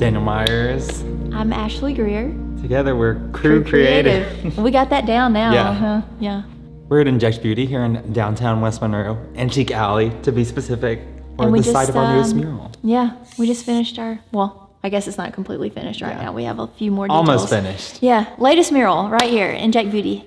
Daniel Myers. I'm Ashley Greer. Together we're Krewe Creative. We got that down now. Yeah. Yeah. We're at Inject Beauty here in downtown West Monroe, Antique Alley to be specific, or And we the site of our newest just, mural. Yeah, we just finished I guess it's not completely finished right now. We have a few more details. Almost finished. Yeah, latest mural right here, Inject Beauty.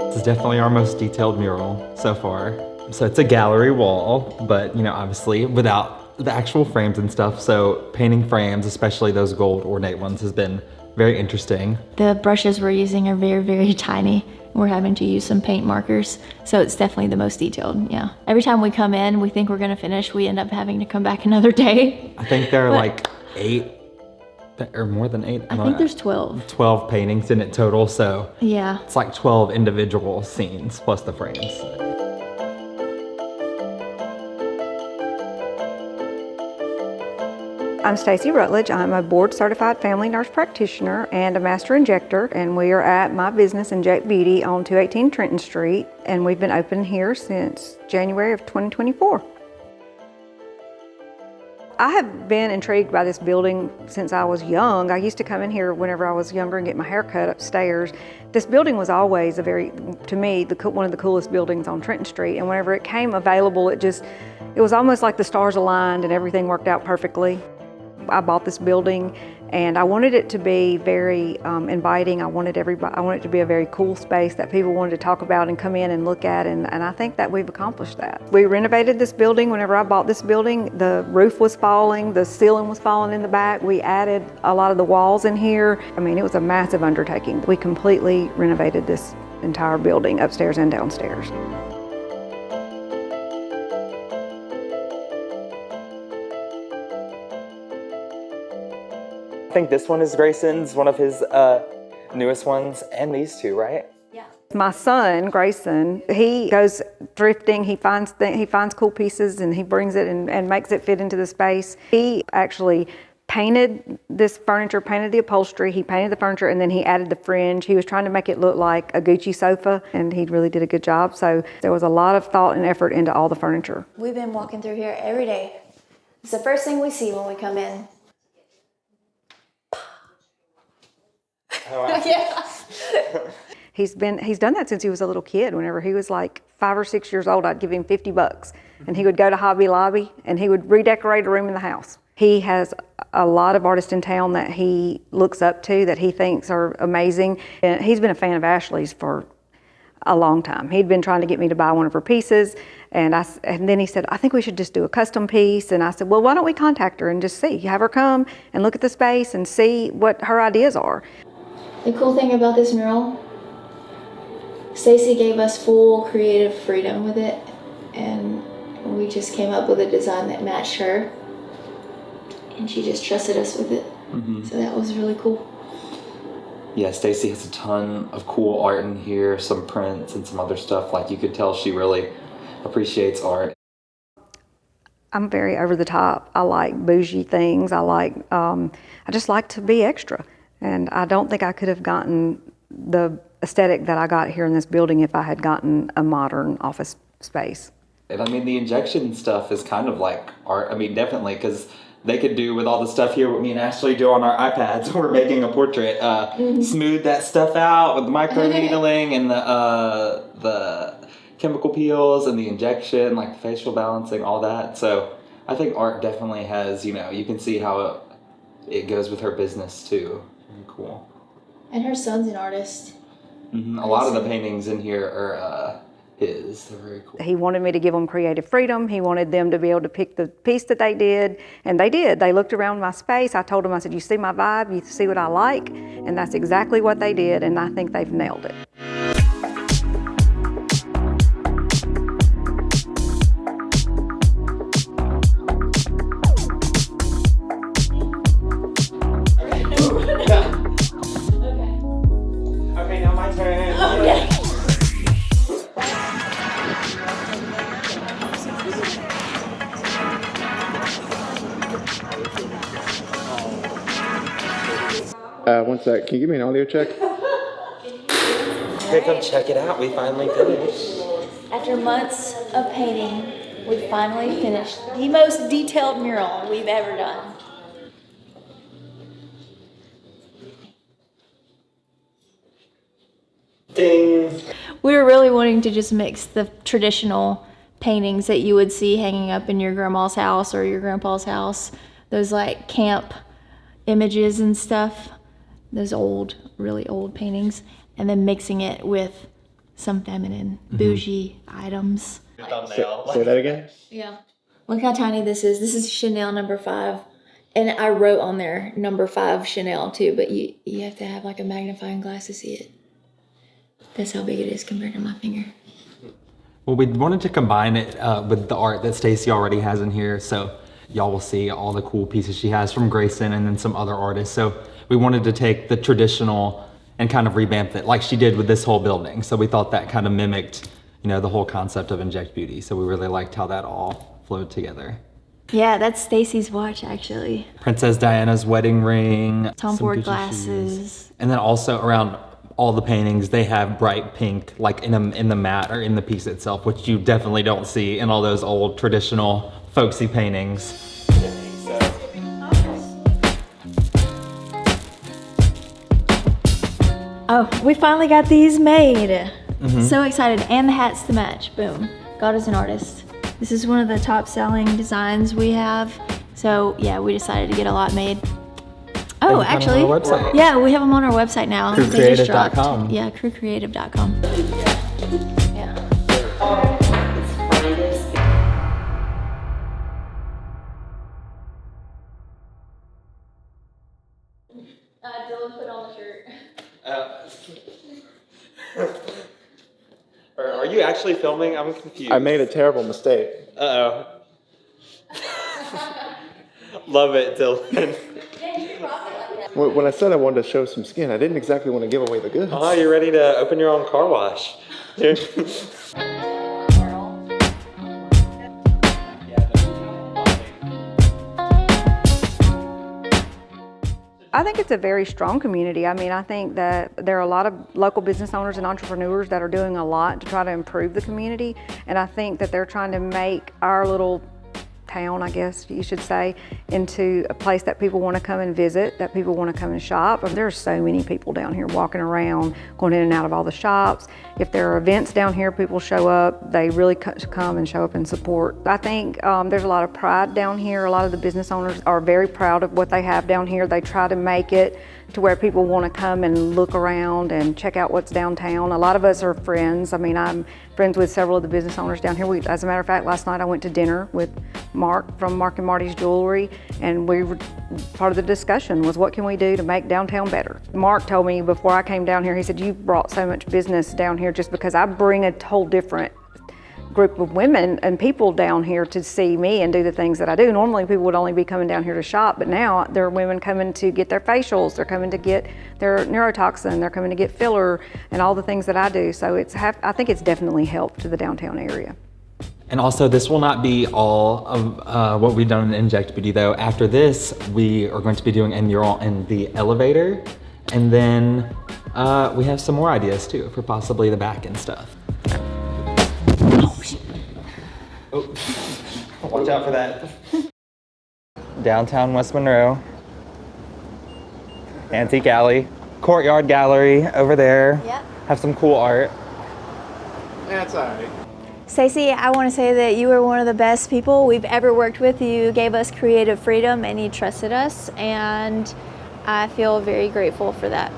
This is definitely our most detailed mural so far. So it's a gallery wall, but obviously without the actual frames and stuff. So painting frames, especially those gold ornate ones, has been very interesting. The brushes we're using are very, very tiny. We're having to use some paint markers. So it's definitely the most detailed, yeah. Every time we come in, we think we're gonna finish, we end up having to come back another day. I think there are like 8 or more than 8. I think there's 12. 12 paintings in it total, so yeah. It's like 12 individual scenes plus the frames. I'm Stacy Rutledge. I'm a board-certified family nurse practitioner and a master injector, and we are at my business, Inject Beauty, on 218 Trenton Street, and we've been open here since January of 2024. I have been intrigued by this building since I was young. I used to come in here whenever I was younger and get my hair cut upstairs. This building was always to me, one of the coolest buildings on Trenton Street, and whenever it came available, it was almost like the stars aligned and everything worked out perfectly. I bought this building and I wanted it to be very inviting. I wanted it to be a very cool space that people wanted to talk about and come in and look at, and I think that we've accomplished that. We renovated this building. Whenever I bought this building, the roof was falling, the ceiling was falling in the back. We added a lot of the walls in here. I mean, it was a massive undertaking. We completely renovated this entire building, upstairs and downstairs. I think this one is Grayson's, one of his newest ones, and these two, right? Yeah. My son, Grayson, he goes thrifting, he finds cool pieces and he brings it and makes it fit into the space. He actually painted this furniture, painted the upholstery, he painted the furniture, and then he added the fringe. He was trying to make it look like a Gucci sofa, and he really did a good job. So there was a lot of thought and effort into all the furniture. We've been walking through here every day. It's the first thing we see when we come in. Oh, wow. Yeah. He's done that since he was a little kid. Whenever he was like 5 or 6 years old, I'd give him $50 and he would go to Hobby Lobby and he would redecorate a room in the house. He has a lot of artists in town that he looks up to, that he thinks are amazing. And he's been a fan of Ashley's for a long time. He'd been trying to get me to buy one of her pieces, and then he said, I think we should just do a custom piece. And I said, well, why don't we contact her and just see, have her come and look at the space and see what her ideas are. The cool thing about this mural, Stacy gave us full creative freedom with it, and we just came up with a design that matched her, and she just trusted us with it. Mm-hmm. So that was really cool. Yeah, Stacy has a ton of cool art in here, some prints and some other stuff. Like, you could tell she really appreciates art. I'm very over the top. I like bougie things. I just like to be extra. And I don't think I could have gotten the aesthetic that I got here in this building if I had gotten a modern office space. And I mean, the injection stuff is kind of like art. I mean, definitely, because they could do with all the stuff here what me and Ashley do on our iPads. We're making a portrait. Smooth that stuff out with the microneedling and the chemical peels and the injection, like the facial balancing, all that. So I think art definitely has, you can see how it goes with her business too. Very cool. And her son's an artist. Mm-hmm. A lot of the paintings in here are his. They're very cool. He wanted me to give them creative freedom. He wanted them to be able to pick the piece that they did, and they did. They looked around my space. I told them, I said, you see my vibe? You see what I like? And that's exactly what they did, and I think they've nailed it. Okay, now my turn. Okay. One sec. Can you give me an audio check? Okay, come check it out. We finally finished. After months of painting, we finally finished the most detailed mural we've ever done. Ding! We were really wanting to just mix the traditional paintings that you would see hanging up in your grandma's house or your grandpa's house. Those like camp images and stuff. Those old, really old paintings. And then mixing it with some feminine, bougie items. Say that again? Yeah. Look how tiny this is. This is Chanel number 5. And I wrote on there number 5 Chanel too, but you have to have like a magnifying glass to see it. That's how big it is compared to my finger. Well, we wanted to combine it with the art that Stacy already has in here, so y'all will see all the cool pieces she has from Grayson and then some other artists. So we wanted to take the traditional and kind of revamp it like she did with this whole building. So we thought that kind of mimicked, the whole concept of Inject Beauty. So we really liked how that all flowed together. Yeah, that's Stacy's watch actually. Princess Diana's wedding ring. Tom some Ford Gucci glasses. shoes. And then also around all the paintings, they have bright pink, like in the mat or in the piece itself, which you definitely don't see in all those old traditional folksy paintings. Oh, we finally got these made. So excited, and the hats to match, boom. God is an artist. This is one of the top selling designs we have. So yeah, we decided to get a lot made. Oh, actually, On our website. yeah, we have them on our website now. They just dropped. Crewcreative.com. Yeah, crewcreative.com. Yeah. Dylan put on the shirt. Are you actually filming? I'm confused. I made a terrible mistake. Uh-oh. Love it, Dylan. When I said I wanted to show some skin, I didn't exactly want to give away the goods. Oh, you're ready to open your own car wash. I think it's a very strong community. I mean, I think that there are a lot of local business owners and entrepreneurs that are doing a lot to try to improve the community. And I think that they're trying to make our little town, I guess you should say, into a place that people want to come and visit, that people want to come and shop. And there's so many people down here walking around, going in and out of all the shops. If there are events down here, people show up, they really come and show up and support. I think there's a lot of pride down here. A lot of the business owners are very proud of what they have down here. They try to make it to where people want to come and look around and check out what's downtown. A lot of us are friends. I mean, I'm friends with several of the business owners down here. As a matter of fact, last night I went to dinner with Mark from Mark and Marty's Jewelry, and part of the discussion was what can we do to make downtown better. Mark told me before I came down here, he said, you brought so much business down here just because I bring a whole different group of women and people down here to see me and do the things that I do. Normally people would only be coming down here to shop, but now there are women coming to get their facials, they're coming to get their neurotoxin, they're coming to get filler and all the things that I do. So I think it's definitely helped to the downtown area. And also, this will not be all of what we've done in Inject Beauty though. After this, we are going to be doing a mural in the elevator, and then we have some more ideas too for possibly the back and stuff. Oh, watch out for that. Downtown West Monroe. Antique Alley. Courtyard Gallery over there. Yep. Have some cool art. That's all right. Stacey, I want to say that you are one of the best people we've ever worked with. You gave us creative freedom and you trusted us, and I feel very grateful for that.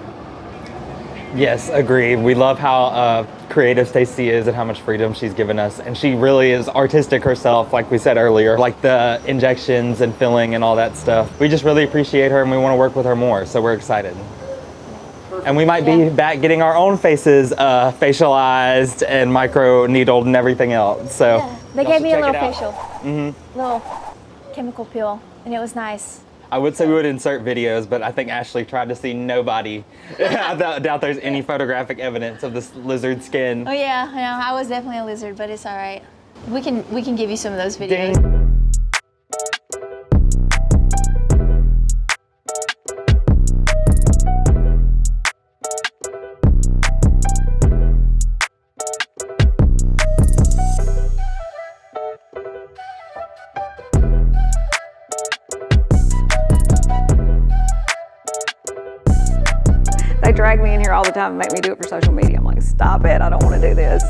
Yes, agreed. We love how creative Stacey is and how much freedom she's given us. And she really is artistic herself, like we said earlier, like the injections and filling and all that stuff. We just really appreciate her and we want to work with her more, so we're excited. And we might be back getting our own faces facialized and micro needled and everything else. So Yeah, they gave me a little check it out. facial, little chemical peel, and it was nice. I would say we would insert videos, but I think Ashley tried to see nobody. I doubt there's any photographic evidence of this lizard skin. Oh yeah, I know. I was definitely a lizard, but it's all right. We can give you some of those videos. Ding. me in here all the time and make me do it for social media. I'm like, stop it, I don't want to do this.